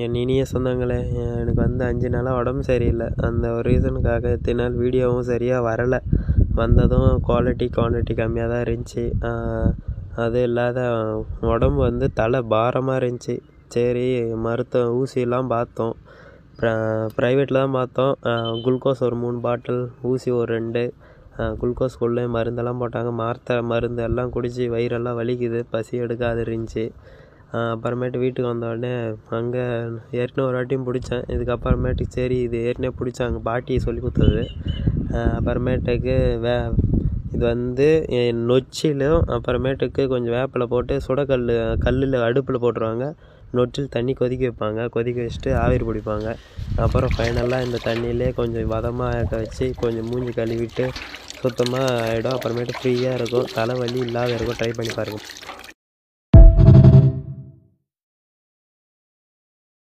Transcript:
என் இனிய சொந்தங்களே, எனக்கு வந்து 5 நாளாக உடம்பு சரியில்லை. அந்த ஒரு ரீசனுக்காக இத்தனை நாள் வீடியோவும் சரியாக வரலை. வந்ததும் குவாலிட்டி கம்மியாக தான் இருந்துச்சு. அது இல்லாத உடம்பு வந்து தலை பாரமாக இருந்துச்சு. சரி, ஊசியெல்லாம் பார்த்தோம். ப்ரைவேட்டில் தான் பார்த்தோம். குளுக்கோஸ் ஒரு 3 பாட்டில், ஊசி ஒரு 2, குளுக்கோஸ்குள்ளே மருந்தெல்லாம் போட்டாங்க. மருந்து எல்லாம் குடித்து வயிறெல்லாம் வலிக்குது, பசி எடுக்காது இருந்துச்சு. அப்புறமேட்டு வீட்டுக்கு வந்தோடனே அங்கே ஏற்கனவே ஒரு வாட்டியும் பிடிச்சேன். இதுக்கப்புறமேட்டுக்கு சரி, இது ஏற்கனவே பிடிச்சாங்க, பாட்டி சொல்லி கொடுத்தது. அப்புறமேட்டுக்கு இது வந்து நொச்சிலும் அப்புறமேட்டுக்கு கொஞ்சம் வேப்பிலை போட்டு கல்லில் அடுப்பில் போட்டுருவாங்க. நொச்சில் தண்ணி கொதிக்க வைப்பாங்க. கொதிக்க வச்சுட்டு ஆவிரி பிடிப்பாங்க. அப்புறம் ஃபைனலாக இந்த தண்ணியிலே கொஞ்சம் வதமாக வச்சு கொஞ்சம் மூஞ்சி கழுவிட்டு சுத்தமாக ஆகிடும். அப்புறமேட்டு ஃப்ரீயாக இருக்கும், தலைவலி இல்லாத இருக்கும். ட்ரை பண்ணி பாருங்கள்.